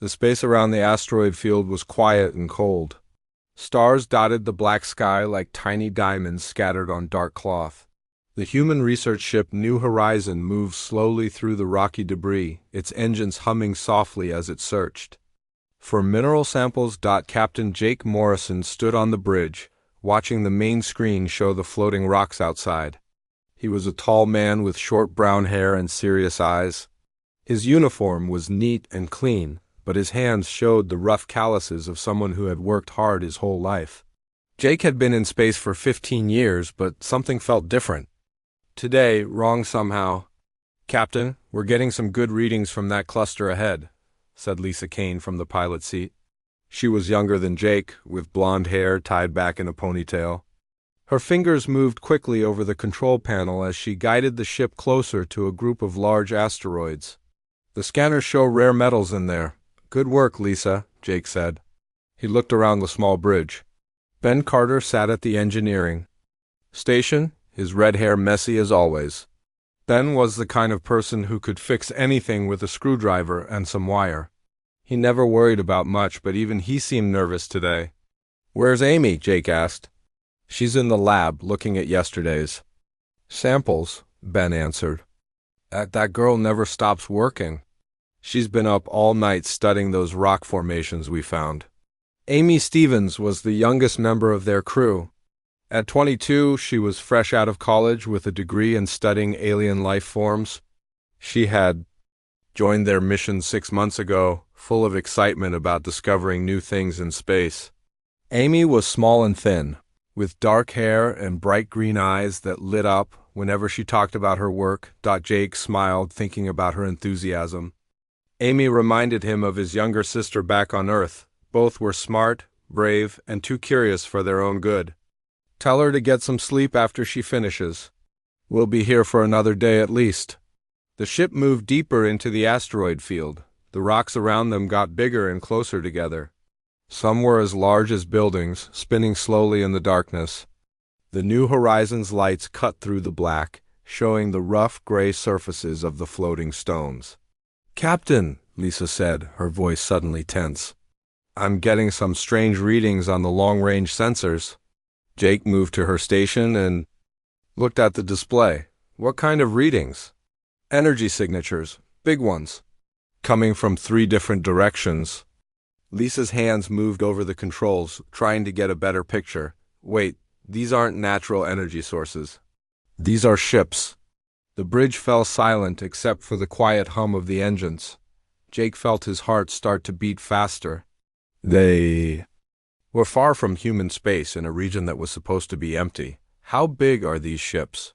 The space around the asteroid field was quiet and cold. Stars dotted the black sky like tiny diamonds scattered on dark cloth. The human research ship New Horizon moved slowly through the rocky debris, its engines humming softly as it searched for mineral samples. Captain Jake Morrison stood on the bridge, watching the main screen show the floating rocks outside. He was a tall man with short brown hair and serious eyes. His uniform was neat and clean, but his hands showed the rough calluses of someone who had worked hard his whole life. Jake had been in space for 15 years, but something felt different. Today, wrong somehow. "Captain, we're getting some good readings from that cluster ahead," said Lisa Kane from the pilot seat. She was younger than Jake, with blonde hair tied back in a ponytail. Her fingers moved quickly over the control panel as she guided the ship closer to a group of large asteroids. "The scanners show rare metals in there. Good work, Lisa," Jake said. He looked around the small bridge. Ben Carter sat at the engineering station, his red hair messy as always. Ben was the kind of person who could fix anything with a screwdriver and some wire. He never worried about much, but even he seemed nervous today. "Where's Amy?" Jake asked. "She's in the lab, looking at yesterday's samples," Ben answered. That girl never stops working. She's been up all night studying those rock formations we found." Amy Stevens was the youngest member of their crew. At 22, she was fresh out of college with a degree in studying alien life forms. She had joined their mission 6 months ago, full of excitement about discovering new things in space. Amy was small and thin, with dark hair and bright green eyes that lit up whenever she talked about her work. Jake smiled, thinking about her enthusiasm. Amy reminded him of his younger sister back on Earth. Both were smart, brave, and too curious for their own good. "Tell her to get some sleep after she finishes. We'll be here for another day at least." The ship moved deeper into the asteroid field. The rocks around them got bigger and closer together. Some were as large as buildings, spinning slowly in the darkness. The New Horizon's lights cut through the black, showing the rough gray surfaces of the floating stones. "Captain," Lisa said, her voice suddenly tense. "I'm getting some strange readings on the long-range sensors." Jake moved to her station and looked at the display. "What kind of readings?" "Energy signatures, big ones, coming from 3 different directions." Lisa's hands moved over the controls, trying to get a better picture. "Wait, these aren't natural energy sources. These are ships." The bridge fell silent except for the quiet hum of the engines. Jake felt his heart start to beat faster. They were far from human space in a region that was supposed to be empty. "How big are these ships?"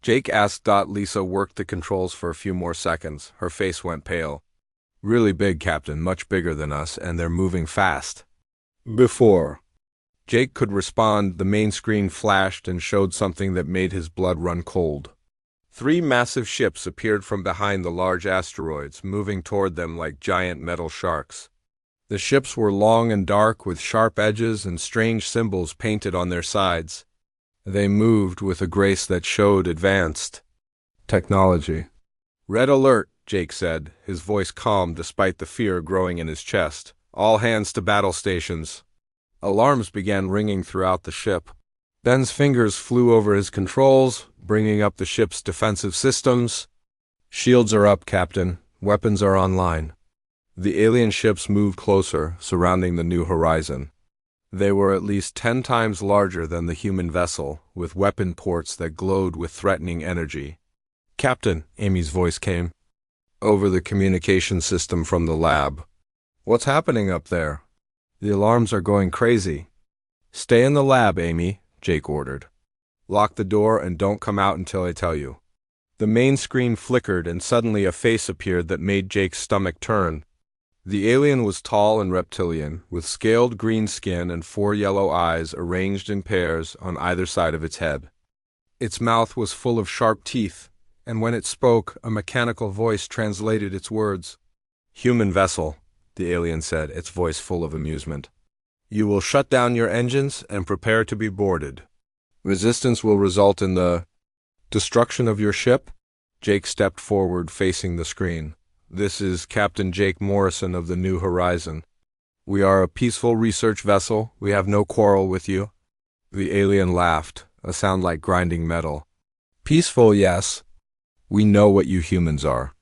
Jake asked. Lisa worked the controls for a few more seconds. Her face went pale. "Really big, Captain, much bigger than us, and they're moving fast." Before Jake could respond, the main screen flashed and showed something that made his blood run cold. 3 massive ships appeared from behind the large asteroids, moving toward them like giant metal sharks. The ships were long and dark, with sharp edges and strange symbols painted on their sides. They moved with a grace that showed advanced technology. "Red alert," Jake said, his voice calm despite the fear growing in his chest. "All hands to battle stations." Alarms began ringing throughout the ship. Ben's fingers flew over his controls, bringing up the ship's defensive systems. "Shields are up, Captain. Weapons are online." The alien ships moved closer, surrounding the New Horizon. They were at least 10 times larger than the human vessel, with weapon ports that glowed with threatening energy. "Captain," Amy's voice came over the communication system from the lab. "What's happening up there?" "The alarms are going crazy." "Stay in the lab, Amy," Jake ordered. "Lock the door and don't come out until I tell you." The main screen flickered and suddenly a face appeared that made Jake's stomach turn. The alien was tall and reptilian, with scaled green skin and 4 yellow eyes arranged in pairs on either side of its head. Its mouth was full of sharp teeth, and when it spoke, a mechanical voice translated its words. "Human vessel," the alien said, its voice full of amusement. "You will shut down your engines and prepare to be boarded. Resistance will result in the destruction of your ship." Jake stepped forward, facing the screen. This is Captain Jake Morrison of the New Horizon. We are a peaceful research vessel. We have no quarrel with you." The alien laughed, a sound like grinding metal. "Peaceful, yes. We know what you humans are.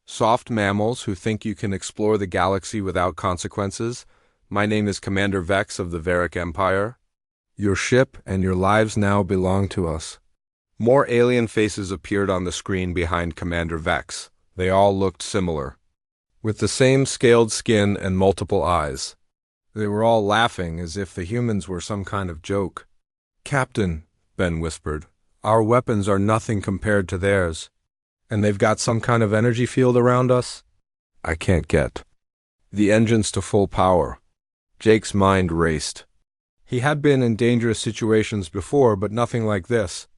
Soft mammals who think you can explore the galaxy without consequences. My name is Commander Vex of the Varic Empire. Your ship and your lives now belong to us." More alien faces appeared on the screen behind Commander Vex. They all looked similar, with the same scaled skin and multiple eyes. They were all laughing as if the humans were some kind of joke. "Captain," Ben whispered, "our weapons are nothing compared to theirs. And they've got some kind of energy field around us I can't get. The engines to full power." Jake's mind raced. He had been in dangerous situations before, but nothing like this.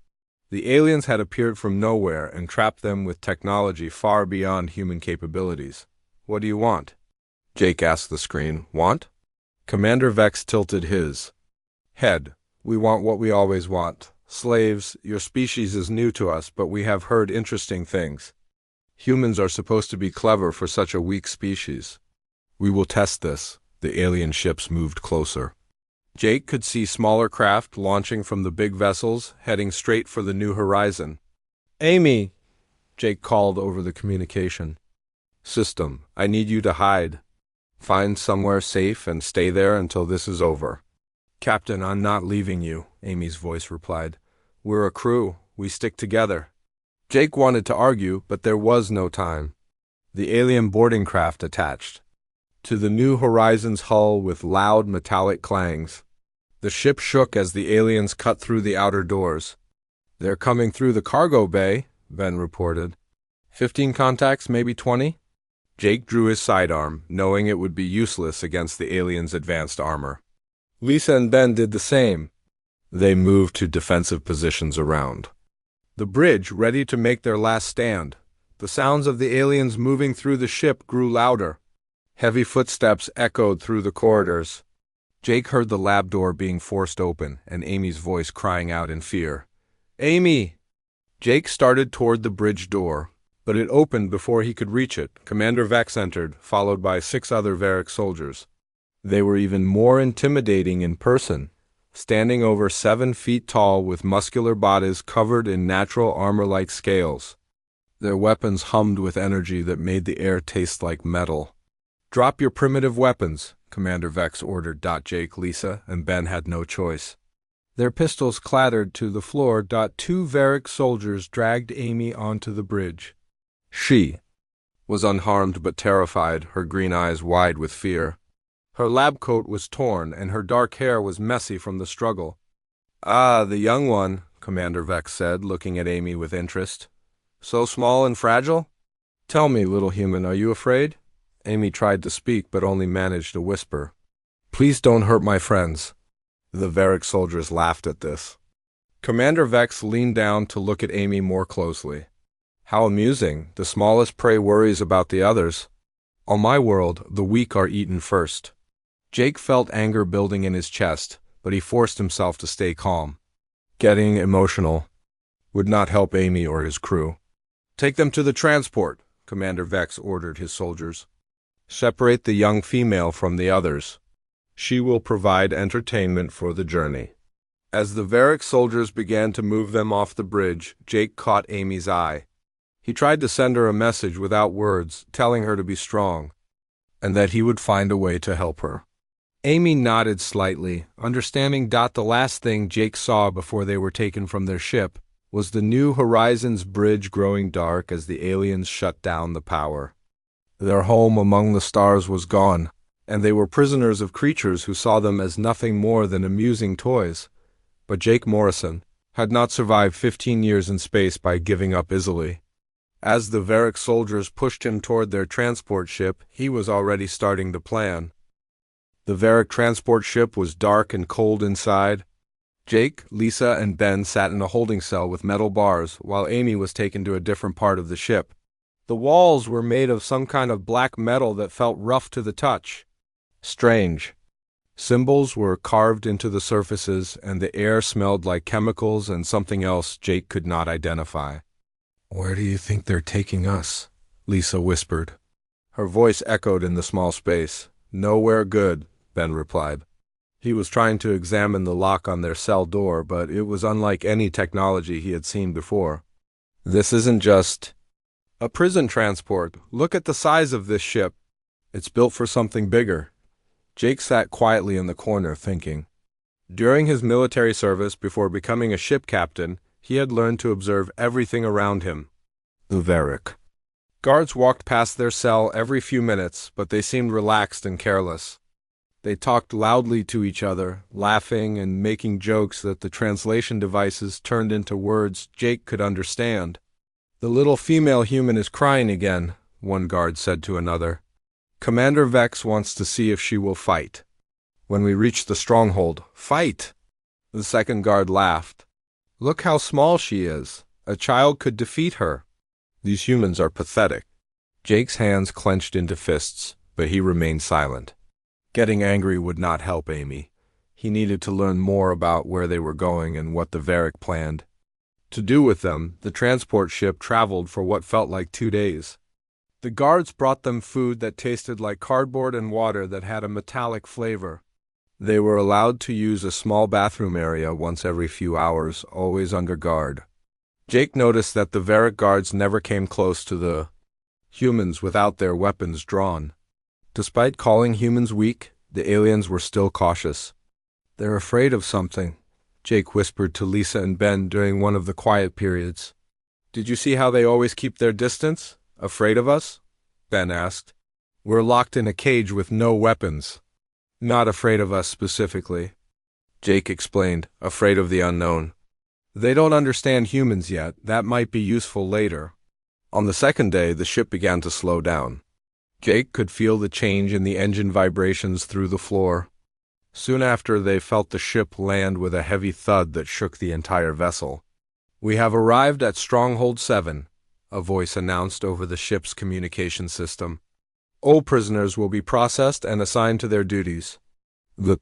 The aliens had appeared from nowhere and trapped them with technology far beyond human capabilities. "What do you want?" Jake asked the screen. "Want?" Commander Vex tilted his head. "We want what we always want. Slaves, your species is new to us, but we have heard interesting things. Humans are supposed to be clever for such a weak species. We will test this." The alien ships moved closer. Jake could see smaller craft launching from the big vessels, heading straight for the New Horizon. "Amy," Jake called over the communication system, "I need you to hide. Find somewhere safe and stay there until this is over." "Captain, I'm not leaving you," Amy's voice replied. "We're a crew. We stick together." Jake wanted to argue, but there was no time. The alien boarding craft attached to the New Horizon's hull with loud metallic clangs. The ship shook as the aliens cut through the outer doors. "They're coming through the cargo bay," Ben reported. 15 contacts, maybe 20? Jake drew his sidearm, knowing it would be useless against the aliens' advanced armor. Lisa and Ben did the same. They moved to defensive positions around the bridge, ready to make their last stand. The sounds of the aliens moving through the ship grew louder. Heavy footsteps echoed through the corridors. Jake heard the lab door being forced open and Amy's voice crying out in fear. "Amy!" Jake started toward the bridge door, but it opened before he could reach it. Commander Vex entered, followed by 6 other Varic soldiers. They were even more intimidating in person, standing over 7 feet tall with muscular bodies covered in natural armor-like scales. Their weapons hummed with energy that made the air taste like metal. "Drop your primitive weapons," Commander Vex ordered. Jake, Lisa, and Ben had no choice. Their pistols clattered to the floor. 2 Varic soldiers dragged Amy onto the bridge. She was unharmed but terrified, her green eyes wide with fear. Her lab coat was torn, and her dark hair was messy from the struggle. "Ah, the young one," Commander Vex said, looking at Amy with interest. "So small and fragile? Tell me, little human, are you afraid?" Amy tried to speak, but only managed a whisper. "Please don't hurt my friends." The Varic soldiers laughed at this. Commander Vex leaned down to look at Amy more closely. "How amusing. The smallest prey worries about the others. On my world, the weak are eaten first." Jake felt anger building in his chest, but he forced himself to stay calm. Getting emotional would not help Amy or his crew. "Take them to the transport," Commander Vex ordered his soldiers. "Separate the young female from the others. She will provide entertainment for the journey." As the Varic soldiers began to move them off the bridge, Jake caught Amy's eye. He tried to send her a message without words, telling her to be strong, and that he would find a way to help her. Amy nodded slightly, understanding. The last thing Jake saw before they were taken from their ship was the New Horizon's bridge growing dark as the aliens shut down the power. Their home among the stars was gone, and they were prisoners of creatures who saw them as nothing more than amusing toys. But Jake Morrison had not survived 15 years in space by giving up easily. As the Varic soldiers pushed him toward their transport ship, he was already starting to plan. The Varic transport ship was dark and cold inside. Jake, Lisa, and Ben sat in a holding cell with metal bars, while Amy was taken to a different part of the ship. The walls were made of some kind of black metal that felt rough to the touch. Strange. Symbols were carved into the surfaces, and the air smelled like chemicals and something else Jake could not identify. "Where do you think they're taking us?" Lisa whispered. Her voice echoed in the small space. "Nowhere good," Ben replied. He was trying to examine the lock on their cell door, but it was unlike any technology he had seen before. "This isn't just a prison transport. Look at the size of this ship. It's built for something bigger." Jake sat quietly in the corner, thinking. During his military service, before becoming a ship captain, he had learned to observe everything around him. The Varric. Guards walked past their cell every few minutes, but they seemed relaxed and careless. They talked loudly to each other, laughing and making jokes that the translation devices turned into words Jake could understand. "The little female human is crying again," one guard said to another. "Commander Vex wants to see if she will fight. When we reach the stronghold, fight!" The second guard laughed. "Look how small she is. A child could defeat her. These humans are pathetic." Jake's hands clenched into fists, but he remained silent. Getting angry would not help Amy. He needed to learn more about where they were going and what the Varric planned to do with them. The transport ship traveled for what felt like 2 days. The guards brought them food that tasted like cardboard and water that had a metallic flavor. They were allowed to use a small bathroom area once every few hours, always under guard. Jake noticed that the Varric guards never came close to the humans without their weapons drawn. Despite calling humans weak, the aliens were still cautious. "They're afraid of something," Jake whispered to Lisa and Ben during one of the quiet periods. "Did you see how they always keep their distance? Afraid of us?" Ben asked. "We're locked in a cage with no weapons." "Not afraid of us specifically," Jake explained, "afraid of the unknown. They don't understand humans yet. That might be useful later." On the second day, the ship began to slow down. Jake could feel the change in the engine vibrations through the floor. Soon after, they felt the ship land with a heavy thud that shook the entire vessel. "We have arrived at Stronghold 7, a voice announced over the ship's communication system. "All prisoners will be processed and assigned to their duties." The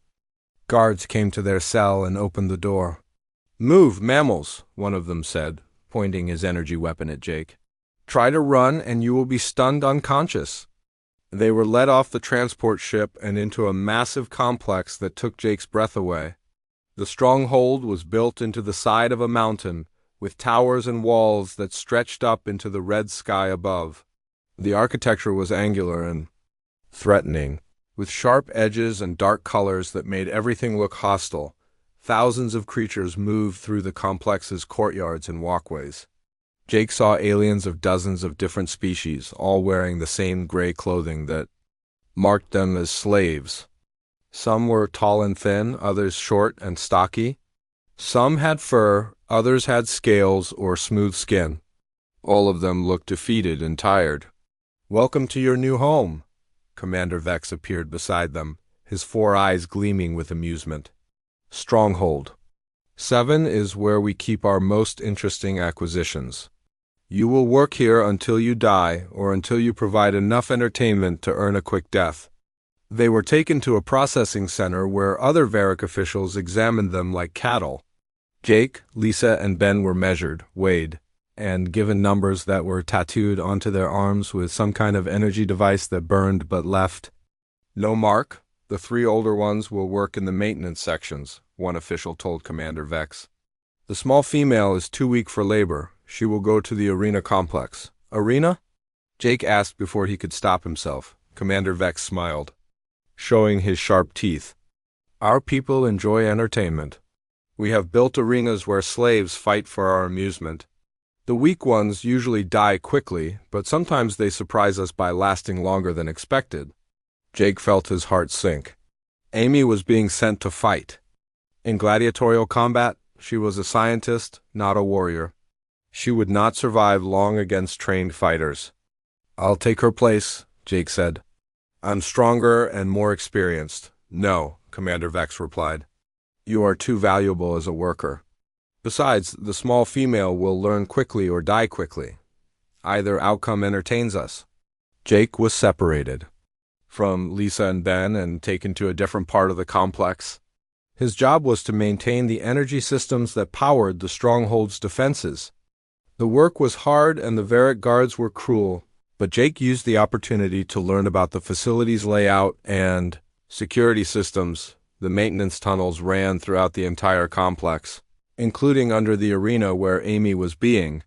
guards came to their cell and opened the door. "Move, mammals," one of them said, pointing his energy weapon at Jake. "Try to run and you will be stunned unconscious." They were led off the transport ship and into a massive complex that took Jake's breath away. The stronghold was built into the side of a mountain, with towers and walls that stretched up into the red sky above. The architecture was angular and threatening, with sharp edges and dark colors that made everything look hostile. Thousands of creatures moved through the complex's courtyards and walkways. Jake saw aliens of dozens of different species, all wearing the same gray clothing that marked them as slaves. Some were tall and thin, others short and stocky. Some had fur, others had scales or smooth skin. All of them looked defeated and tired. "Welcome to your new home." Commander Vex appeared beside them, his 4 eyes gleaming with amusement. "Stronghold 7 is where we keep our most interesting acquisitions. You will work here until you die or until you provide enough entertainment to earn a quick death." They were taken to a processing center where other Varric officials examined them like cattle. Jake, Lisa, and Ben were measured, weighed, and given numbers that were tattooed onto their arms with some kind of energy device that burned but left no mark. "The 3 older ones will work in the maintenance sections," one official told Commander Vex. "The small female is too weak for labor. She will go to the arena complex." "Arena?" Jake asked before he could stop himself. Commander Vex smiled, showing his sharp teeth. "Our people enjoy entertainment. We have built arenas where slaves fight for our amusement. The weak ones usually die quickly, but sometimes they surprise us by lasting longer than expected." Jake felt his heart sink. Amy was being sent to fight. In gladiatorial combat, she was a scientist, not a warrior. She would not survive long against trained fighters. "I'll take her place," Jake said. "I'm stronger and more experienced." "No," Commander Vex replied. "You are too valuable as a worker. Besides, the small female will learn quickly or die quickly. Either outcome entertains us." Jake was separated from Lisa and Ben and taken to a different part of the complex. His job was to maintain the energy systems that powered the stronghold's defenses. The work was hard and the Varric guards were cruel, But Jake used the opportunity to learn about the facility's layout and security systems. The maintenance tunnels ran throughout the entire complex, including under the arena where Amy was being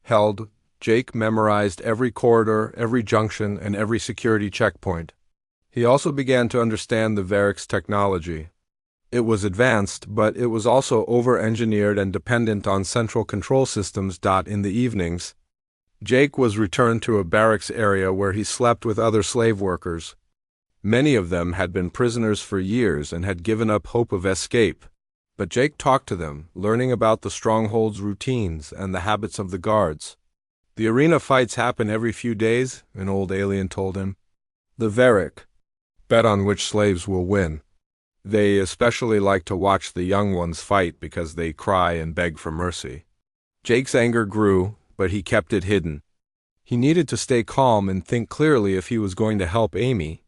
held. Jake memorized every corridor, every junction, and every security checkpoint. He also began to understand the Varric's technology. It was advanced, but it was also over-engineered and dependent on central control systems. In the evenings, Jake was returned to a barracks area where he slept with other slave workers. Many of them had been prisoners for years and had given up hope of escape. But Jake talked to them, learning about the stronghold's routines and the habits of the guards. The arena fights happen every few days, an old alien told him. The Varric bet on which slaves will win. They especially like to watch the young ones fight because they cry and beg for mercy. Jake's anger grew, but he kept it hidden. He needed to stay calm and think clearly if he was going to help Amy.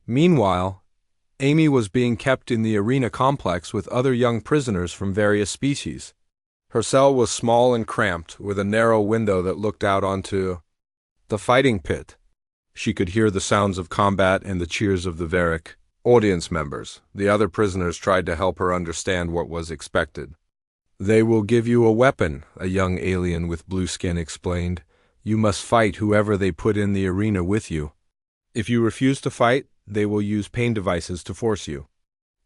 Meanwhile, Amy was being kept in the arena complex with other young prisoners from various species. Her cell was small and cramped, with a narrow window that looked out onto the fighting pit. She could hear the sounds of combat and the cheers of the Varric audience members. The other prisoners tried to help her understand what was expected. They will give you a weapon, a young alien with blue skin explained. You must fight whoever they put in the arena with you. If you refuse to fight, they will use pain devices to force you.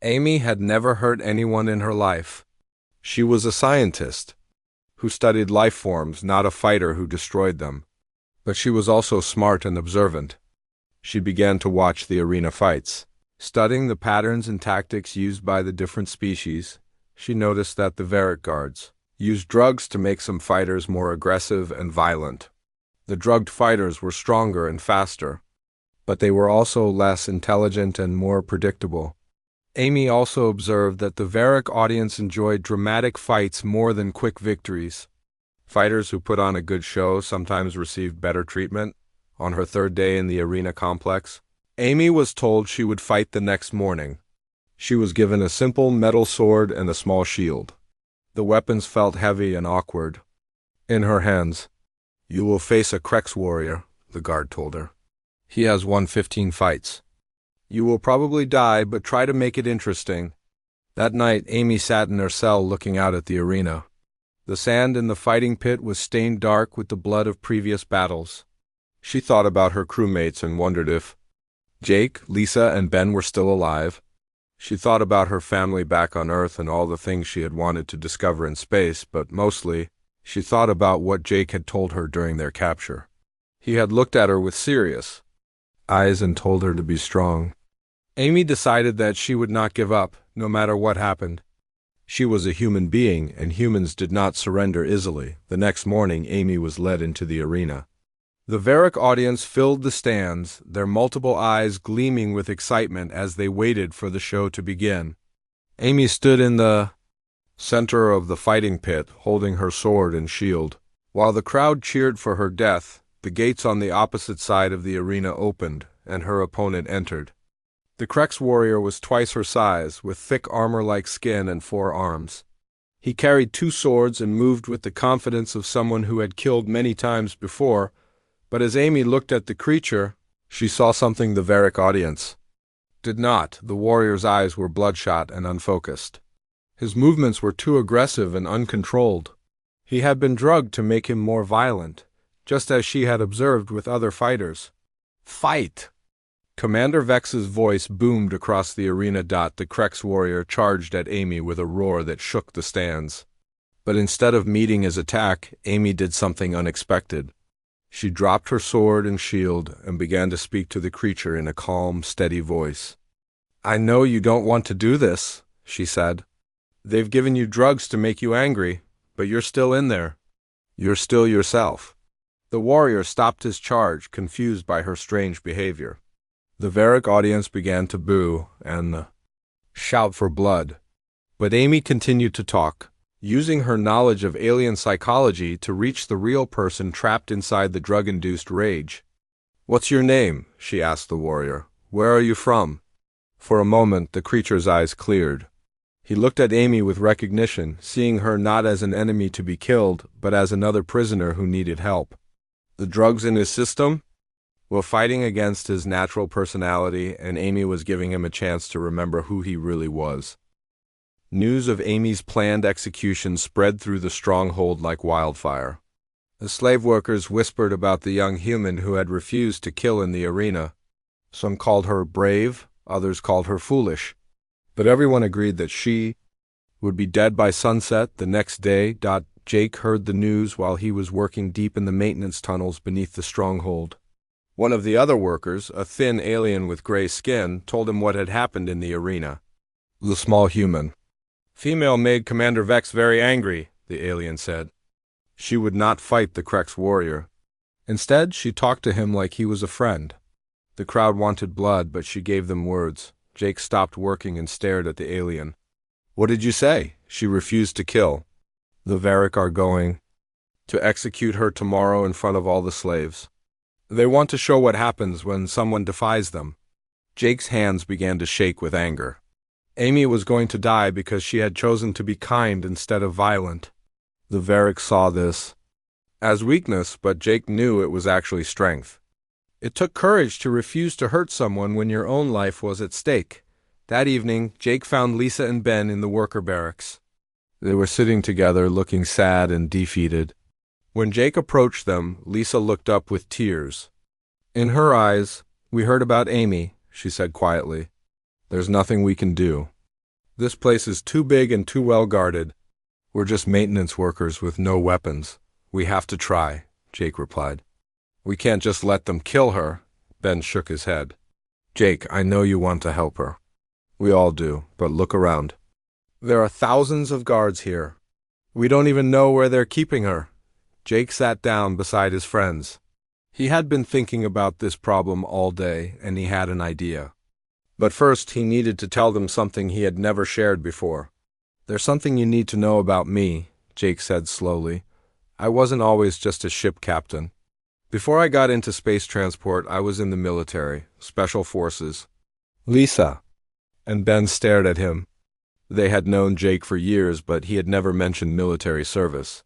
Amy had never hurt anyone in her life. She was a scientist who studied life forms, not a fighter who destroyed them. But she was also smart and observant. She began to watch the arena fights. Studying the patterns and tactics used by the different species, she noticed that the Varric guards used drugs to make some fighters more aggressive and violent. The drugged fighters were stronger and faster, but they were also less intelligent and more predictable. Amy also observed that the Varric audience enjoyed dramatic fights more than quick victories. Fighters who put on a good show sometimes received better treatment. On her third day in the arena complex, Amy was told she would fight the next morning. She was given a simple metal sword and a small shield. The weapons felt heavy and awkward in her hands. You will face a Krex warrior, the guard told her. He has won 15 fights. You will probably die, but try to make it interesting. That night, Amy sat in her cell looking out at the arena. The sand in the fighting pit was stained dark with the blood of previous battles. She thought about her crewmates and wondered if Jake, Lisa, and Ben were still alive. She thought about her family back on Earth and all the things she had wanted to discover in space, but mostly, she thought about what Jake had told her during their capture. He had looked at her with serious eyes and told her to be strong. Amy decided that she would not give up, no matter what happened. She was a human being, and humans did not surrender easily. The next morning, Amy was led into the arena. The Varric audience filled the stands, their multiple eyes gleaming with excitement as they waited for the show to begin. Amy stood in the center of the fighting pit, holding her sword and shield. While the crowd cheered for her death, the gates on the opposite side of the arena opened, and her opponent entered. The Krex warrior was twice her size, with thick armor-like skin and 4 arms. He carried 2 swords and moved with the confidence of someone who had killed many times before, but as Amy looked at the creature, she saw something the Varric audience did not. The warrior's eyes were bloodshot and unfocused. His movements were too aggressive and uncontrolled. He had been drugged to make him more violent, just as she had observed with other fighters. Fight! Commander Vex's voice boomed across the arena. The Krex warrior charged at Amy with a roar that shook the stands. But instead of meeting his attack, Amy did something unexpected. She dropped her sword and shield and began to speak to the creature in a calm, steady voice. I know you don't want to do this, she said. They've given you drugs to make you angry, but you're still in there. You're still yourself. The warrior stopped his charge, confused by her strange behavior. The Varric audience began to boo and shout for blood. But Amy continued to talk, using her knowledge of alien psychology to reach the real person trapped inside the drug-induced rage. What's your name? She asked the warrior. Where are you from? For a moment, the creature's eyes cleared. He looked at Amy with recognition, seeing her not as an enemy to be killed, but as another prisoner who needed help. The drugs in his system? were fighting against his natural personality, and Amy was giving him a chance to remember who he really was. News of Amy's planned execution spread through the stronghold like wildfire. The slave workers whispered about the young human who had refused to kill in the arena. Some called her brave, others called her foolish, but everyone agreed that she would be dead by sunset the next day. Jake heard the news while he was working deep in the maintenance tunnels beneath the stronghold. One of the other workers, a thin alien with gray skin, told him what had happened in the arena. The small human. Female made Commander Vex very angry, the alien said. She would not fight the Krex warrior. Instead, she talked to him like he was a friend. The crowd wanted blood, but she gave them words. Jake stopped working and stared at the alien. What did you say? She refused to kill. The Varric are going to execute her tomorrow in front of all the slaves. They want to show what happens when someone defies them. Jake's hands began to shake with anger. Amy was going to die because she had chosen to be kind instead of violent. The Varric saw this as weakness, but Jake knew it was actually strength. It took courage to refuse to hurt someone when your own life was at stake. That evening, Jake found Lisa and Ben in the worker barracks. They were sitting together, looking sad and defeated. When Jake approached them, Lisa looked up with tears. In her eyes, "We heard about Amy," she said quietly. "There's nothing we can do. This place is too big and too well guarded. We're just maintenance workers with no weapons. We have to try," Jake replied. "We can't just let them kill her." Ben shook his head. "Jake, I know you want to help her. We all do, but look around. There are thousands of guards here. We don't even know where they're keeping her." Jake sat down beside his friends. He had been thinking about this problem all day, and he had an idea. But first, he needed to tell them something he had never shared before. "There's something you need to know about me," Jake said slowly. "I wasn't always just a ship captain. Before I got into space transport, I was in the military, special forces." "Lisa," and Ben stared at him. They had known Jake for years, but he had never mentioned military service.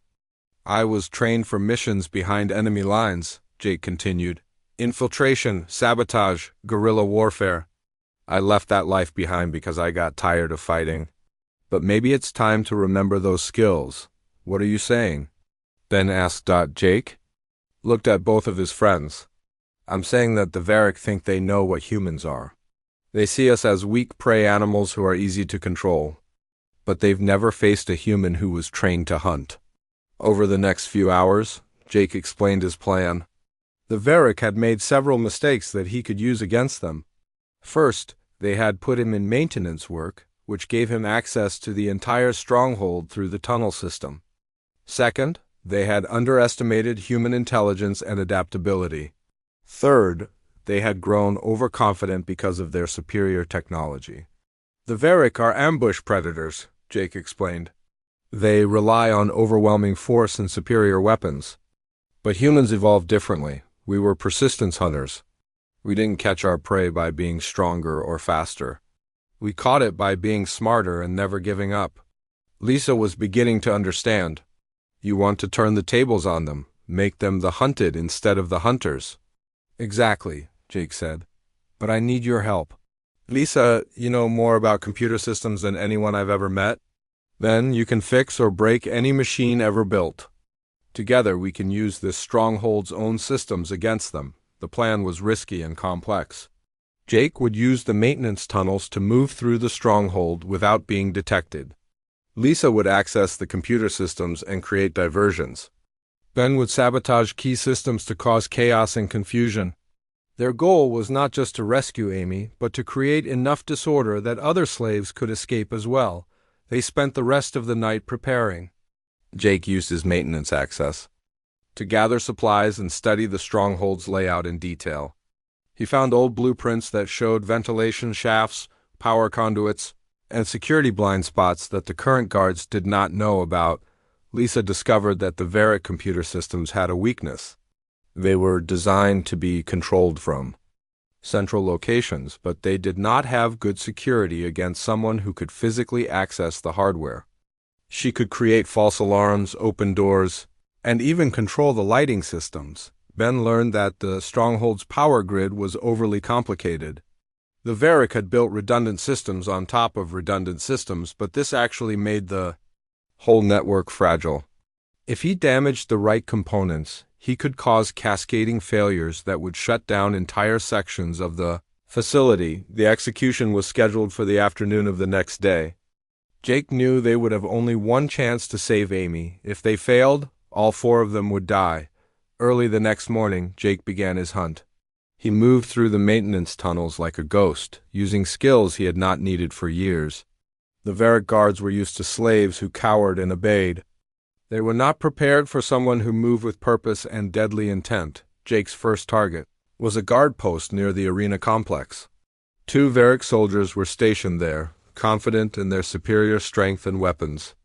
"I was trained for missions behind enemy lines," Jake continued. "Infiltration, sabotage, guerrilla warfare. I left that life behind because I got tired of fighting. But maybe it's time to remember those skills." "What are you saying?" Ben asked. Jake looked at both of his friends. "I'm saying that the Varric think they know what humans are. They see us as weak prey animals who are easy to control. But they've never faced a human who was trained to hunt." Over the next few hours, Jake explained his plan. The Varric had made several mistakes that he could use against them. First, they had put him in maintenance work, which gave him access to the entire stronghold through the tunnel system. Second, they had underestimated human intelligence and adaptability. Third, they had grown overconfident because of their superior technology. "The Varric are ambush predators," Jake explained. "They rely on overwhelming force and superior weapons. But humans evolved differently. We were persistence hunters. We didn't catch our prey by being stronger or faster. We caught it by being smarter and never giving up." Lisa was beginning to understand. "You want to turn the tables on them, make them the hunted instead of the hunters." "Exactly," Jake said. "But I need your help. Lisa, you know more about computer systems than anyone I've ever met. Then you can fix or break any machine ever built. Together we can use this stronghold's own systems against them." The plan was risky and complex. Jake would use the maintenance tunnels to move through the stronghold without being detected. Lisa would access the computer systems and create diversions. Ben would sabotage key systems to cause chaos and confusion. Their goal was not just to rescue Amy, but to create enough disorder that other slaves could escape as well. They spent the rest of the night preparing. Jake used his maintenance access to gather supplies and study the stronghold's layout in detail. He found old blueprints that showed ventilation shafts, power conduits, and security blind spots that the current guards did not know about. Lisa discovered that the Varric computer systems had a weakness. They were designed to be controlled from central locations, but they did not have good security against someone who could physically access the hardware. She could create false alarms, open doors, and even control the lighting systems, Ben learned that the stronghold's power grid was overly complicated. The Varric had built redundant systems on top of redundant systems, but this actually made the whole network fragile. If he damaged the right components, he could cause cascading failures that would shut down entire sections of the facility. The execution was scheduled for the afternoon of the next day. Jake knew they would have only one chance to save Amy. If they failed, all four of them would die. Early the next morning, Jake began his hunt. He moved through the maintenance tunnels like a ghost, using skills he had not needed for years. The Varric guards were used to slaves who cowered and obeyed. They were not prepared for someone who moved with purpose and deadly intent. Jake's first target was a guard post near the arena complex. 2 Varric soldiers were stationed there, confident in their superior strength and weapons.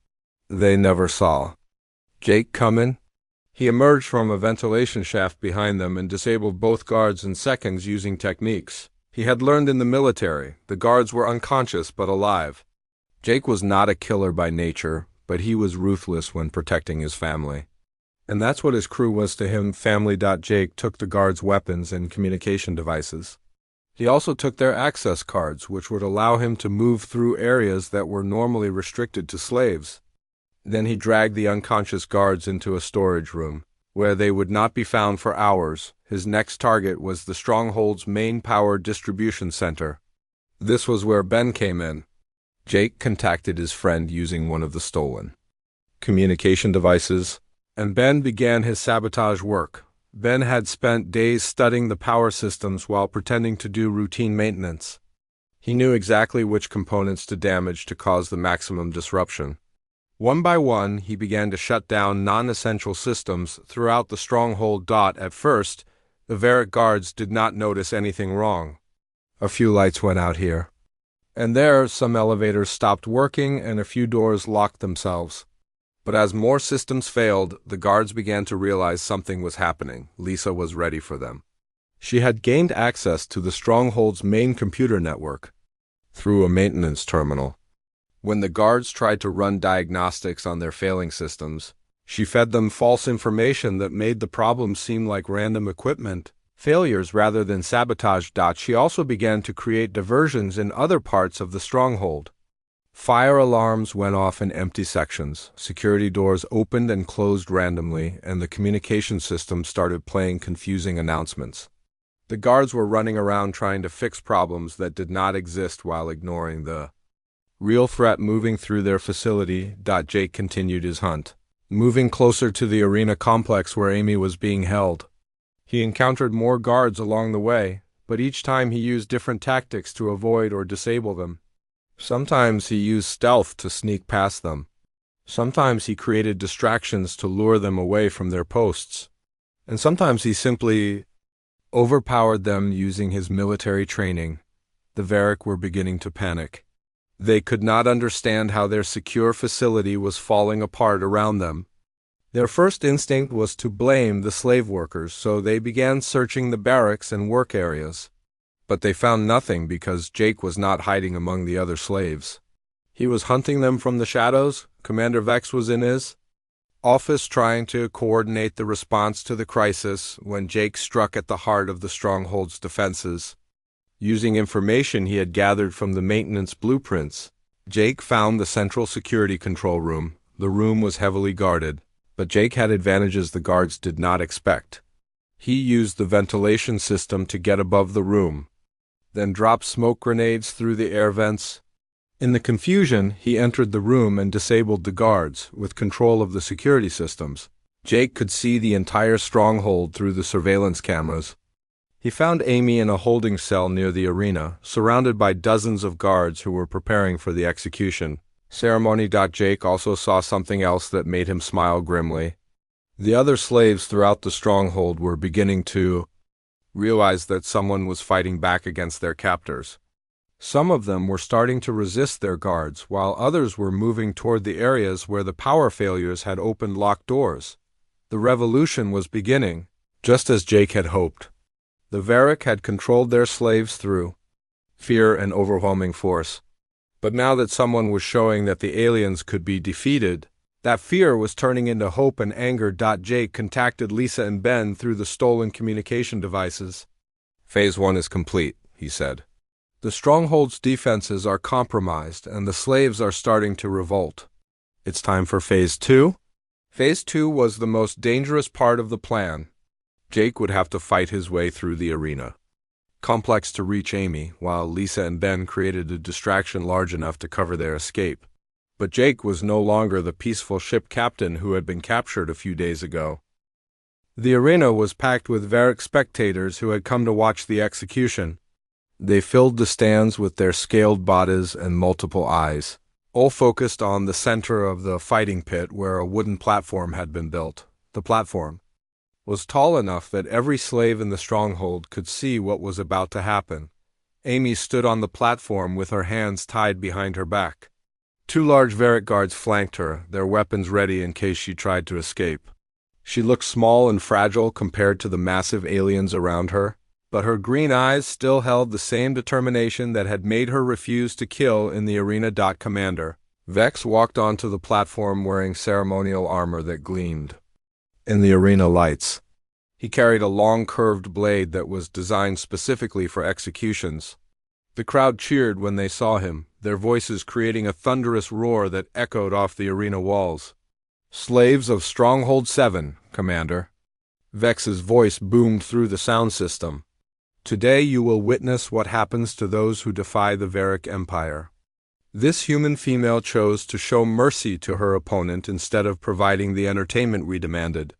They never saw Jake come in. He emerged from a ventilation shaft behind them and disabled both guards in seconds using techniques he had learned in the military. The guards were unconscious but alive. Jake was not a killer by nature, but he was ruthless when protecting his family. And that's what his crew was to him. Family. Jake took the guards' weapons and communication devices. He also took their access cards, which would allow him to move through areas that were normally restricted to slaves. Then he dragged the unconscious guards into a storage room, where they would not be found for hours. His next target was the stronghold's main power distribution center. This was where Ben came in. Jake contacted his friend using one of the stolen communication devices, and Ben began his sabotage work. Ben had spent days studying the power systems while pretending to do routine maintenance. He knew exactly which components to damage to cause the maximum disruption. One by one, he began to shut down non-essential systems throughout the stronghold. At first, the Varric guards did not notice anything wrong. A few lights went out here and there, some elevators stopped working, and a few doors locked themselves. But as more systems failed, the guards began to realize something was happening. Lisa was ready for them. She had gained access to the stronghold's main computer network through a maintenance terminal. When the guards tried to run diagnostics on their failing systems, she fed them false information that made the problem seem like random equipment failures rather than sabotage. She also began to create diversions in other parts of the stronghold. Fire alarms went off in empty sections, security doors opened and closed randomly, and the communication system started playing confusing announcements. The guards were running around trying to fix problems that did not exist while ignoring the real threat moving through their facility. Jake continued his hunt, moving closer to the arena complex where Amy was being held. He encountered more guards along the way, but each time he used different tactics to avoid or disable them. Sometimes he used stealth to sneak past them. Sometimes he created distractions to lure them away from their posts. And sometimes he simply overpowered them using his military training. The Varric were beginning to panic. They could not understand how their secure facility was falling apart around them. Their first instinct was to blame the slave workers, so they began searching the barracks and work areas. But they found nothing because Jake was not hiding among the other slaves. He was hunting them from the shadows. Commander Vex was in his office trying to coordinate the response to the crisis when Jake struck at the heart of the stronghold's defenses. Using information he had gathered from the maintenance blueprints, Jake found the central security control room. The room was heavily guarded, but Jake had advantages the guards did not expect. He used the ventilation system to get above the room, then dropped smoke grenades through the air vents. In the confusion, he entered the room and disabled the guards, with control of the security systems. Jake could see the entire stronghold through the surveillance cameras. He found Amy in a holding cell near the arena, surrounded by dozens of guards who were preparing for the execution ceremony. Jake also saw something else that made him smile grimly. The other slaves throughout the stronghold were beginning to realize that someone was fighting back against their captors. Some of them were starting to resist their guards, while others were moving toward the areas where the power failures had opened locked doors. The revolution was beginning, just as Jake had hoped. The Varric had controlled their slaves through fear and overwhelming force. But now that someone was showing that the aliens could be defeated, That fear was turning into hope and anger. Jake contacted Lisa and Ben through the stolen communication devices. Phase 1 is complete, he said. The stronghold's defenses are compromised and the slaves are starting to revolt. It's time for Phase 2? Phase 2 was the most dangerous part of the plan. Jake would have to fight his way through the arena. Complex to reach Amy, while Lisa and Ben created a distraction large enough to cover their escape. But Jake was no longer the peaceful ship captain who had been captured a few days ago. The arena was packed with Varric spectators who had come to watch the execution. They filled the stands with their scaled bodies and multiple eyes, all focused on the center of the fighting pit where a wooden platform had been built. The platform was tall enough that every slave in the stronghold could see what was about to happen. Amy stood on the platform with her hands tied behind her back. 2 large Varric guards flanked her, their weapons ready in case she tried to escape. She looked small and fragile compared to the massive aliens around her, but her green eyes still held the same determination that had made her refuse to kill in the arena. Commander Vex walked onto the platform wearing ceremonial armor that gleamed in the arena lights. He carried a long curved blade that was designed specifically for executions. The crowd cheered when they saw him, their voices creating a thunderous roar that echoed off the arena walls. Slaves of Stronghold 7, Commander. Vex's voice boomed through the sound system. Today you will witness what happens to those who defy the Varric Empire. This human female chose to show mercy to her opponent instead of providing the entertainment we demanded.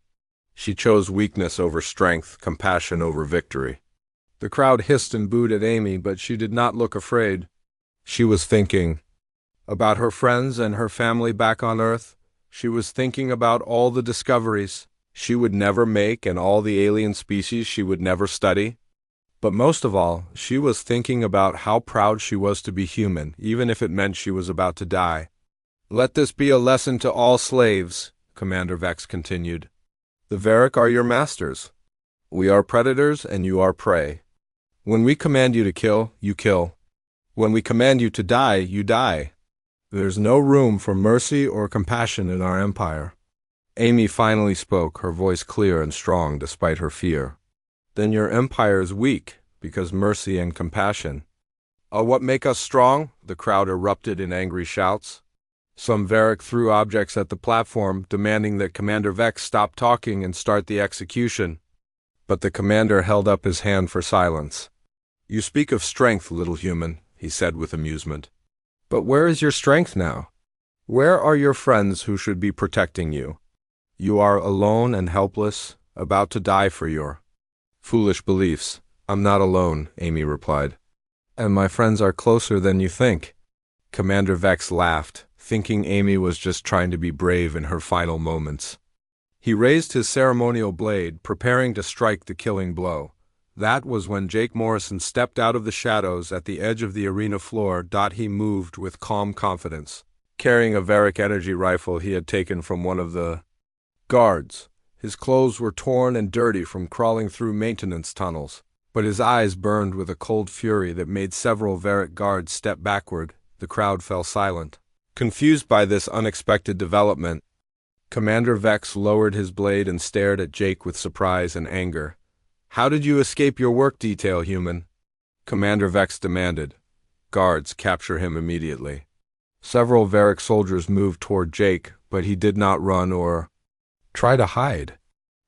She chose weakness over strength, compassion over victory. The crowd hissed and booed at Amy, but she did not look afraid. She was thinking about her friends and her family back on Earth. She was thinking about all the discoveries she would never make and all the alien species she would never study. But most of all, she was thinking about how proud she was to be human, even if it meant she was about to die. Let this be a lesson to all slaves, Commander Vex continued. The Varric are your masters. We are predators and you are prey. When we command you to kill, you kill. When we command you to die, you die. There's no room for mercy or compassion in our empire. Amy finally spoke, her voice clear and strong despite her fear. Then your empire is weak, because mercy and compassion are what make us strong, the crowd erupted in angry shouts. Some Varric threw objects at the platform, demanding that Commander Vex stop talking and start the execution. But the commander held up his hand for silence. You speak of strength, little human, he said with amusement. But where is your strength now? Where are your friends who should be protecting you? You are alone and helpless, about to die for your foolish beliefs. I'm not alone, Amy replied. And my friends are closer than you think. Commander Vex laughed, thinking Amy was just trying to be brave in her final moments. He raised his ceremonial blade, preparing to strike the killing blow. That was when Jake Morrison stepped out of the shadows at the edge of the arena floor. He moved with calm confidence, carrying a Varric energy rifle he had taken from one of the guards. His clothes were torn and dirty from crawling through maintenance tunnels, but his eyes burned with a cold fury that made several Varric guards step backward. The crowd fell silent, confused by this unexpected development. Commander Vex lowered his blade and stared at Jake with surprise and anger. How did you escape your work detail, human? Commander Vex demanded. Guards, capture him immediately. Several Varric soldiers moved toward Jake, but he did not run or try to hide.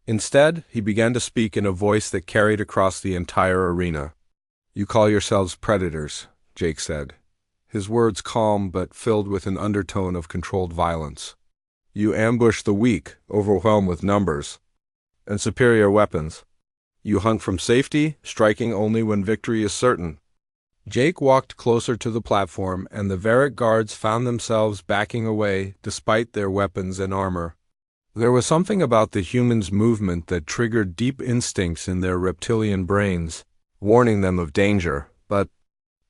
Instead, he began to speak in a voice that carried across the entire arena. You call yourselves predators, Jake said, his words calm but filled with an undertone of controlled violence. You ambush the weak, overwhelmed with numbers and superior weapons. You hunt from safety, striking only when victory is certain. Jake walked closer to the platform, and the Varric guards found themselves backing away despite their weapons and armor. There was something about the humans' movement that triggered deep instincts in their reptilian brains, warning them of danger. But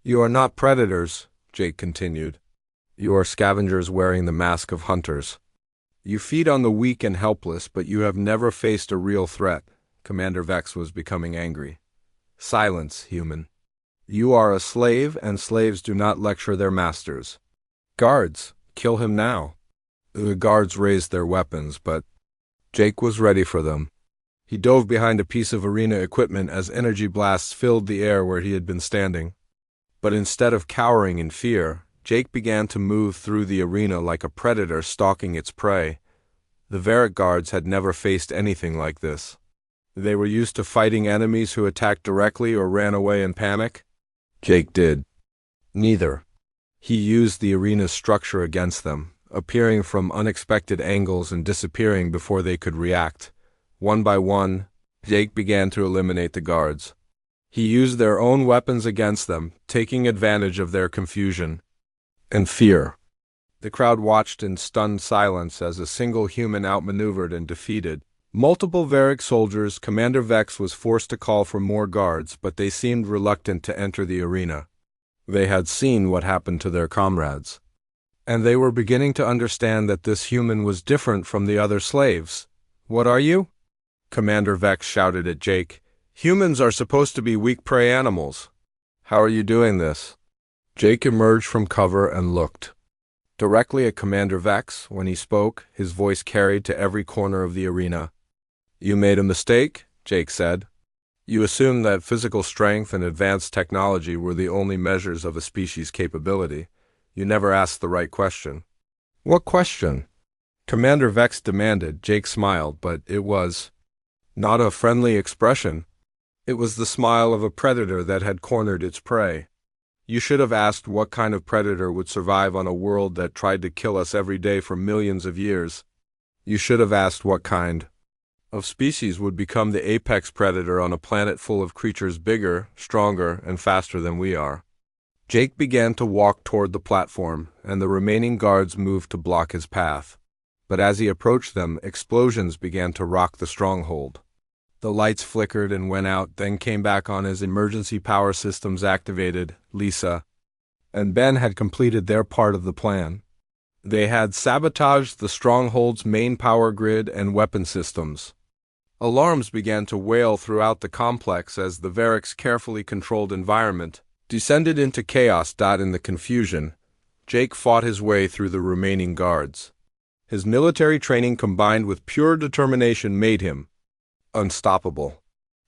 you are not predators, Jake continued. You are scavengers wearing the mask of hunters. You feed on the weak and helpless, but you have never faced a real threat. Commander Vex was becoming angry. Silence, human. You are a slave, and slaves do not lecture their masters. Guards, kill him now. The guards raised their weapons, but Jake was ready for them. He dove behind a piece of arena equipment as energy blasts filled the air where he had been standing. But instead of cowering in fear, Jake began to move through the arena like a predator stalking its prey. The Varric guards had never faced anything like this. They were used to fighting enemies who attacked directly or ran away in panic. Jake did neither. He used the arena's structure against them, appearing from unexpected angles and disappearing before they could react. One by one, Jake began to eliminate the guards. He used their own weapons against them, taking advantage of their confusion and fear. The crowd watched in stunned silence as a single human outmaneuvered and defeated multiple Varric soldiers. Commander Vex was forced to call for more guards, but they seemed reluctant to enter the arena. They had seen what happened to their comrades, and they were beginning to understand that this human was different from the other slaves. "What are you?" Commander Vex shouted at Jake. "Humans are supposed to be weak prey animals. How are you doing this?" Jake emerged from cover and looked directly at Commander Vex. When he spoke, his voice carried to every corner of the arena. "You made a mistake," Jake said. "You assumed that physical strength and advanced technology were the only measures of a species' capability. You never asked the right question." "What question?" Commander Vex demanded. Jake smiled, but it was not a friendly expression. It was the smile of a predator that had cornered its prey. "You should have asked what kind of predator would survive on a world that tried to kill us every day for millions of years. You should have asked what kind of species would become the apex predator on a planet full of creatures bigger, stronger, and faster than we are." Jake began to walk toward the platform, and the remaining guards moved to block his path. But as he approached them, explosions began to rock the stronghold. The lights flickered and went out, then came back on as emergency power systems activated. Lisa and Ben had completed their part of the plan. They had sabotaged the stronghold's main power grid and weapon systems. Alarms began to wail throughout the complex as the Varric's carefully controlled environment descended into chaos. In the confusion, Jake fought his way through the remaining guards. His military training combined with pure determination made him unstoppable.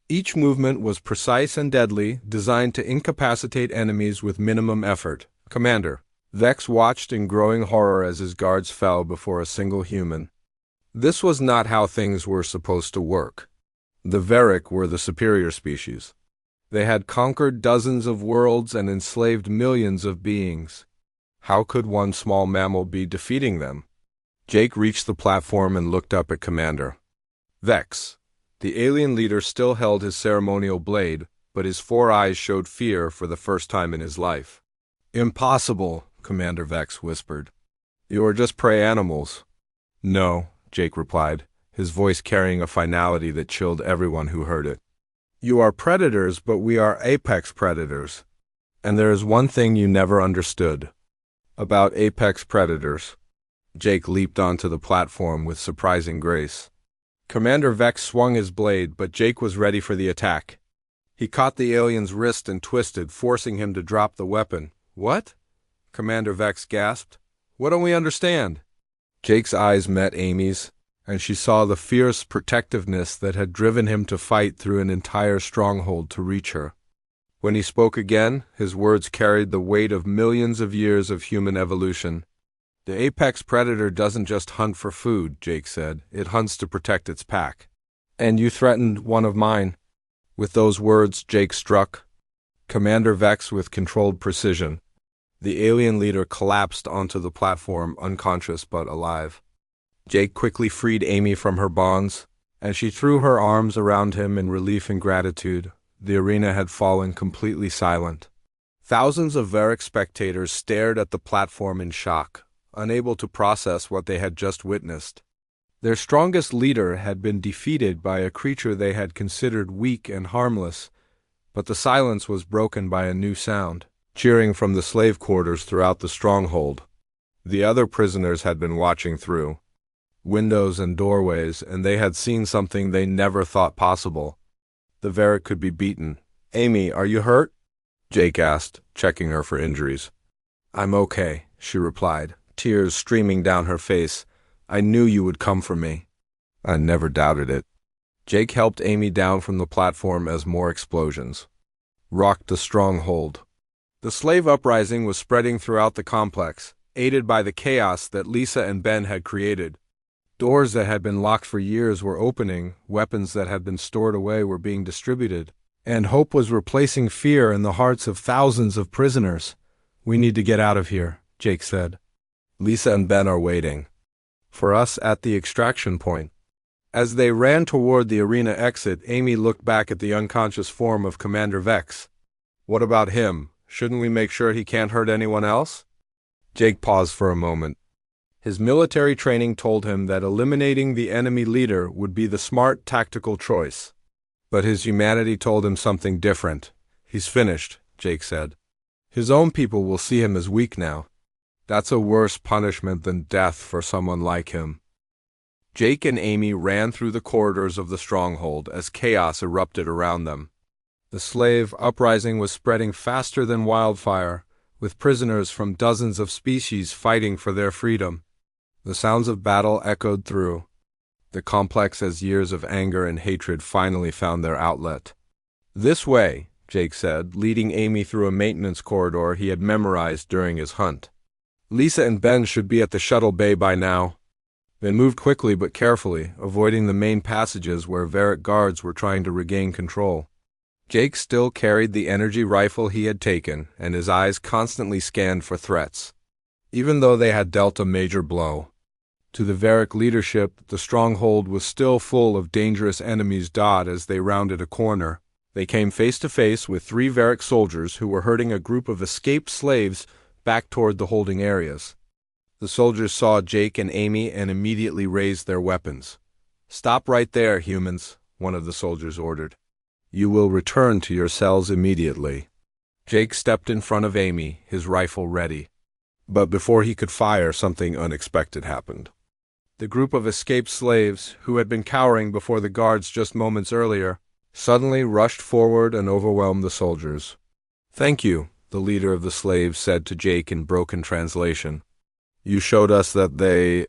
Each movement was precise and deadly, designed to incapacitate enemies with minimum effort. Commander Vex watched in growing horror as his guards fell before a single human. This was not how things were supposed to work. The Varric were the superior species. They had conquered dozens of worlds and enslaved millions of beings. How could one small mammal be defeating them? Jake reached the platform and looked up at Commander Vex. The alien leader still held his ceremonial blade, but his 4 eyes showed fear for the first time in his life. "Impossible," Commander Vex whispered. "You are just prey animals." "No," Jake replied, his voice carrying a finality that chilled everyone who heard it. "You are predators, but we are apex predators. And there is one thing you never understood about apex predators." Jake leaped onto the platform with surprising grace. Commander Vex swung his blade, but Jake was ready for the attack. He caught the alien's wrist and twisted, forcing him to drop the weapon. "What?" Commander Vex gasped. "What don't we understand?" Jake's eyes met Amy's, and she saw the fierce protectiveness that had driven him to fight through an entire stronghold to reach her. When he spoke again, his words carried the weight of millions of years of human evolution. "The apex predator doesn't just hunt for food," Jake said. "It hunts to protect its pack. And you threatened one of mine." With those words, Jake struck Commander Vex with controlled precision. The alien leader collapsed onto the platform, unconscious but alive. Jake quickly freed Amy from her bonds, and she threw her arms around him in relief and gratitude. The arena had fallen completely silent. Thousands of Varric spectators stared at the platform in shock, unable to process what they had just witnessed. Their strongest leader had been defeated by a creature they had considered weak and harmless, but the silence was broken by a new sound, cheering from the slave quarters throughout the stronghold. The other prisoners had been watching through windows and doorways, and they had seen something they never thought possible. The Varric could be beaten. "Amy, are you hurt?" Jake asked, checking her for injuries. "I'm okay," she replied, tears streaming down her face. I knew you would come for me. I never doubted it. Jake helped Amy down from the platform as more explosions rocked the stronghold. The slave uprising was spreading throughout the complex, aided by the chaos that Lisa and Ben had created. Doors that had been locked for years were opening, weapons that had been stored away were being distributed, and hope was replacing fear in the hearts of thousands of prisoners. We need to get out of here, Jake said. Lisa and Ben are waiting for us at the extraction point. As they ran toward the arena exit, Amy looked back at the unconscious form of Commander Vex. What about him? Shouldn't we make sure he can't hurt anyone else? Jake paused for a moment. His military training told him that eliminating the enemy leader would be the smart tactical choice. But his humanity told him something different. He's finished, Jake said. His own people will see him as weak now. That's a worse punishment than death for someone like him. Jake and Amy ran through the corridors of the stronghold as chaos erupted around them. The slave uprising was spreading faster than wildfire, with prisoners from dozens of species fighting for their freedom. The sounds of battle echoed through the complex as years of anger and hatred finally found their outlet. This way, Jake said, leading Amy through a maintenance corridor he had memorized during his hunt. Lisa and Ben should be at the shuttle bay by now. They moved quickly but carefully, avoiding the main passages where Varric guards were trying to regain control. Jake still carried the energy rifle he had taken, and his eyes constantly scanned for threats, even though they had dealt a major blow. To the Varric leadership, the stronghold was still full of dangerous enemies. As they rounded a corner, they came face to face with 3 Varric soldiers who were herding a group of escaped slaves back toward the holding areas. The soldiers saw Jake and Amy and immediately raised their weapons. "Stop right there, humans," one of the soldiers ordered. "You will return to your cells immediately." Jake stepped in front of Amy, his rifle ready. But before he could fire, something unexpected happened. The group of escaped slaves, who had been cowering before the guards just moments earlier, suddenly rushed forward and overwhelmed the soldiers. "Thank you," the leader of the slaves said to Jake in broken translation. "You showed us that they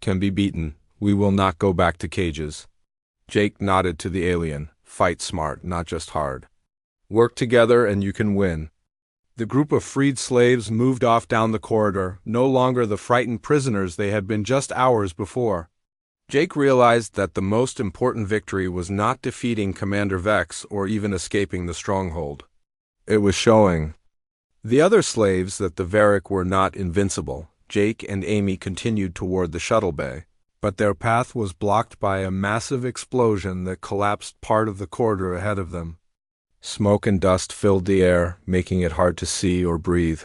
can be beaten. We will not go back to cages." Jake nodded to the alien. "Fight smart, not just hard. Work together and you can win." The group of freed slaves moved off down the corridor, no longer the frightened prisoners they had been just hours before. Jake realized that the most important victory was not defeating Commander Vex or even escaping the stronghold. It was showing the other slaves that the Varric were not invincible. Jake and Amy continued toward the shuttle bay, but their path was blocked by a massive explosion that collapsed part of the corridor ahead of them. Smoke and dust filled the air, making it hard to see or breathe.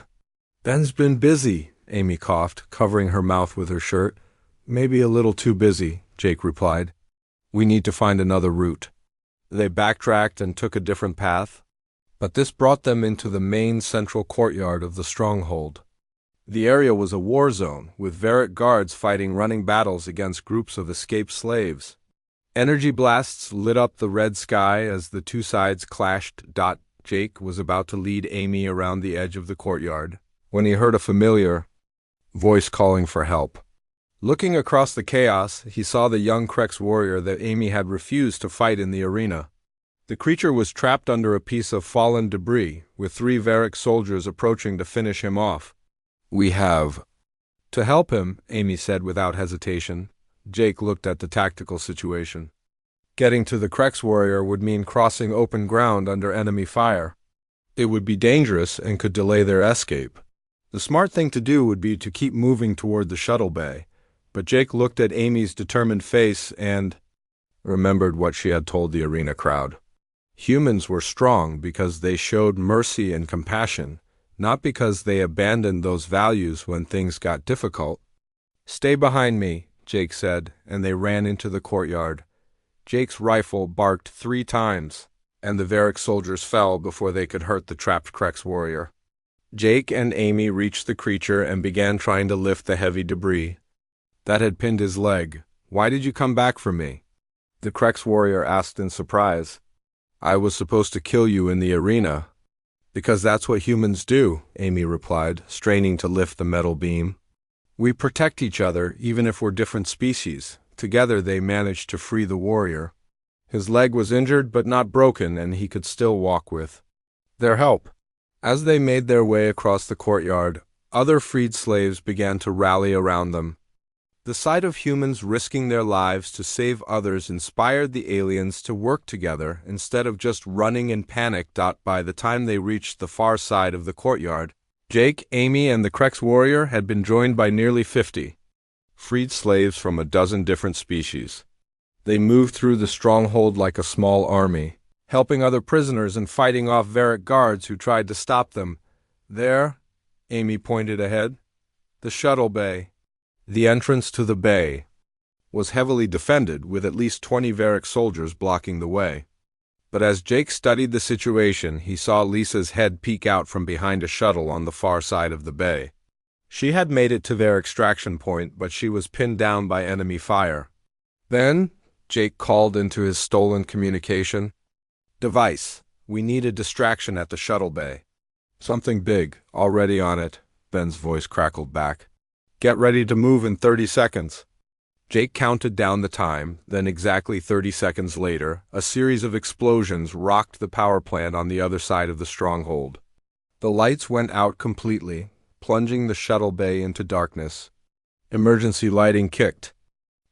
"Ben's been busy," Amy coughed, covering her mouth with her shirt. "Maybe a little too busy," Jake replied. "We need to find another route." They backtracked and took a different path, but this brought them into the main central courtyard of the stronghold. The area was a war zone, with Varric guards fighting running battles against groups of escaped slaves. Energy blasts lit up the red sky as the two sides clashed. Jake was about to lead Amy around the edge of the courtyard when he heard a familiar voice calling for help. Looking across the chaos, he saw the young Krex warrior that Amy had refused to fight in the arena. The creature was trapped under a piece of fallen debris, with 3 Varric soldiers approaching to finish him off. "We have to help him," Amy said without hesitation. Jake looked at the tactical situation. Getting to the Krex warrior would mean crossing open ground under enemy fire. It would be dangerous and could delay their escape. The smart thing to do would be to keep moving toward the shuttle bay, but Jake looked at Amy's determined face and remembered what she had told the arena crowd. Humans were strong because they showed mercy and compassion, not because they abandoned those values when things got difficult. "Stay behind me," Jake said, and they ran into the courtyard. Jake's rifle barked 3 times, and the Varric soldiers fell before they could hurt the trapped Krex warrior. Jake and Amy reached the creature and began trying to lift the heavy debris that had pinned his leg. "Why did you come back for me?" the Krex warrior asked in surprise. "I was supposed to kill you in the arena." "Because that's what humans do," Amy replied, straining to lift the metal beam. We protect each other, even if we're different species. Together they managed to free the warrior. His leg was injured but not broken, and he could still walk with their help. As they made their way across the courtyard, other freed slaves began to rally around them. The sight of humans risking their lives to save others inspired the aliens to work together instead of just running in panic. By the time they reached the far side of the courtyard, Jake, Amy, and the Krex warrior had been joined by nearly 50 freed slaves from a dozen different species. They moved through the stronghold like a small army, helping other prisoners and fighting off Varric guards who tried to stop them. There, Amy pointed ahead, the shuttle bay. The entrance to the bay was heavily defended, with at least 20 Varric soldiers blocking the way. But as Jake studied the situation, he saw Lisa's head peek out from behind a shuttle on the far side of the bay. She had made it to their extraction point, but she was pinned down by enemy fire. Then, Jake called into his stolen communication device. We need a distraction at the shuttle bay. Something big, already on it, Ben's voice crackled back. Get ready to move in 30 seconds. Jake counted down the time, then exactly 30 seconds later, a series of explosions rocked the power plant on the other side of the stronghold. The lights went out completely, plunging the shuttle bay into darkness. Emergency lighting kicked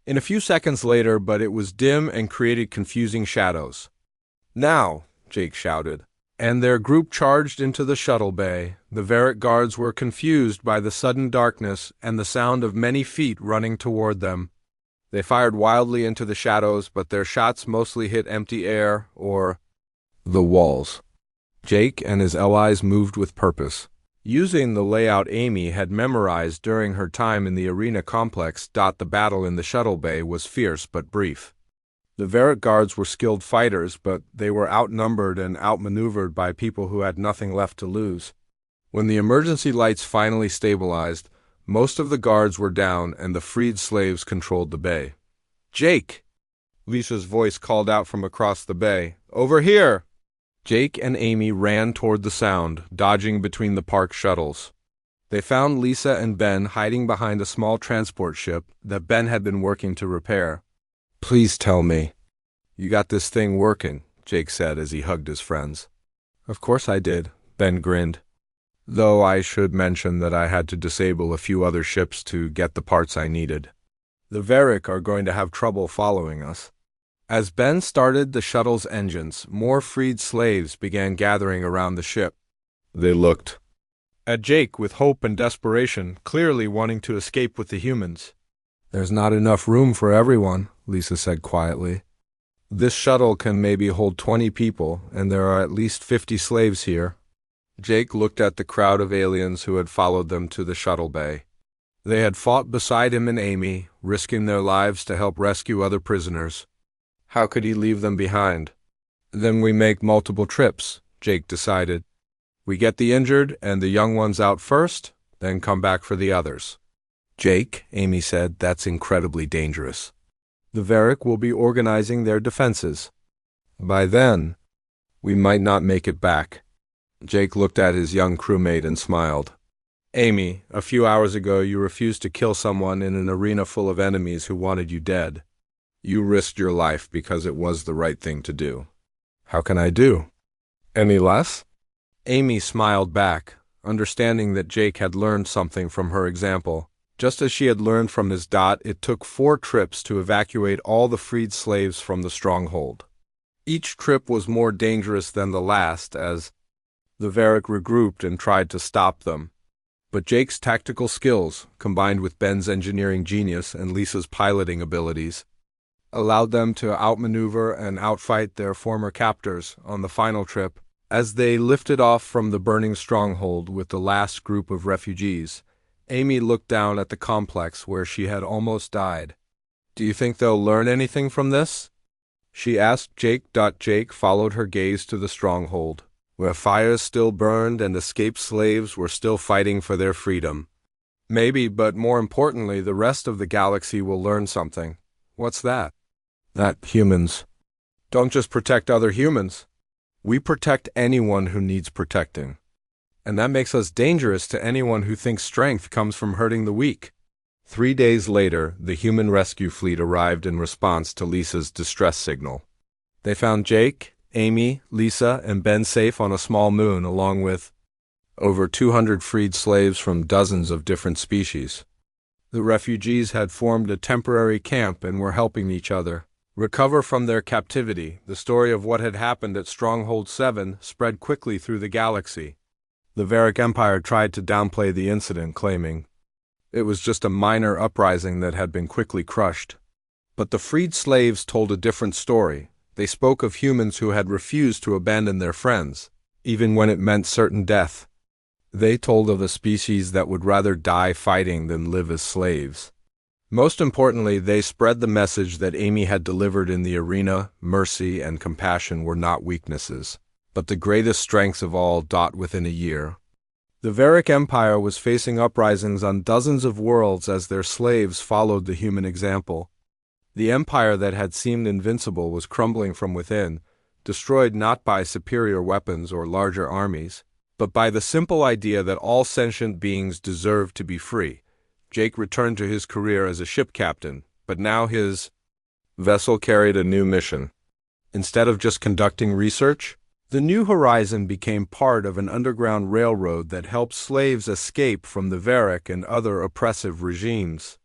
in a few seconds later, but it was dim and created confusing shadows. Now, Jake shouted, and their group charged into the shuttle bay. The Varric guards were confused by the sudden darkness and the sound of many feet running toward them. They fired wildly into the shadows, but their shots mostly hit empty air or the walls. Jake and his allies moved with purpose, using the layout Amy had memorized during her time in the arena complex. The battle in the shuttle bay was fierce but brief. The Varric guards were skilled fighters, but they were outnumbered and outmaneuvered by people who had nothing left to lose. When the emergency lights finally stabilized, most of the guards were down and the freed slaves controlled the bay. Jake! Lisa's voice called out from across the bay. Over here! Jake and Amy ran toward the sound, dodging between the parked shuttles. They found Lisa and Ben hiding behind a small transport ship that Ben had been working to repair. Please tell me you got this thing working, Jake said as he hugged his friends. Of course I did, Ben grinned. Though I should mention that I had to disable a few other ships to get the parts I needed. The Varric are going to have trouble following us. As Ben started the shuttle's engines, more freed slaves began gathering around the ship. They looked at Jake with hope and desperation, clearly wanting to escape with the humans. There's not enough room for everyone, Lisa said quietly. This shuttle can maybe hold 20 people, and there are at least 50 slaves here. Jake looked at the crowd of aliens who had followed them to the shuttle bay. They had fought beside him and Amy, risking their lives to help rescue other prisoners. How could he leave them behind? Then we make multiple trips, Jake decided. We get the injured and the young ones out first, then come back for the others. Jake, Amy said, that's incredibly dangerous. The Varric will be organizing their defenses. By then, we might not make it back. Jake looked at his young crewmate and smiled. Amy, a few hours ago you refused to kill someone in an arena full of enemies who wanted you dead. You risked your life because it was the right thing to do. How can I do any less? Amy smiled back, understanding that Jake had learned something from her example. Just as she had learned from his. It took 4 trips to evacuate all the freed slaves from the stronghold. Each trip was more dangerous than the last as the Varric regrouped and tried to stop them. But Jake's tactical skills, combined with Ben's engineering genius and Lisa's piloting abilities, allowed them to outmaneuver and outfight their former captors on the final trip. As they lifted off from the burning stronghold with the last group of refugees, Amy looked down at the complex where she had almost died. Do you think they'll learn anything from this? She asked Jake. Jake followed her gaze to the stronghold, where fires still burned and escaped slaves were still fighting for their freedom. Maybe, but more importantly, the rest of the galaxy will learn something. What's that? That humans don't just protect other humans. We protect anyone who needs protecting. And that makes us dangerous to anyone who thinks strength comes from hurting the weak. 3 days later, the human rescue fleet arrived in response to Lisa's distress signal. They found Jake, Amy, Lisa, and Ben safe on a small moon, along with over 200 freed slaves from dozens of different species. The refugees had formed a temporary camp and were helping each other recover from their captivity. The story of what had happened at Stronghold 7 spread quickly through the galaxy. The Varick Empire tried to downplay the incident, claiming it was just a minor uprising that had been quickly crushed. But the freed slaves told a different story. They spoke of humans who had refused to abandon their friends, even when it meant certain death. They told of a species that would rather die fighting than live as slaves. Most importantly, they spread the message that Amy had delivered in the arena: mercy and compassion were not weaknesses, but the greatest strengths of all. Within a year, the Varick Empire was facing uprisings on dozens of worlds as their slaves followed the human example. The empire that had seemed invincible was crumbling from within, destroyed not by superior weapons or larger armies, but by the simple idea that all sentient beings deserved to be free. Jake returned to his career as a ship captain, but now his vessel carried a new mission. Instead of just conducting research, the New Horizon became part of an underground railroad that helped slaves escape from the Varick and other oppressive regimes.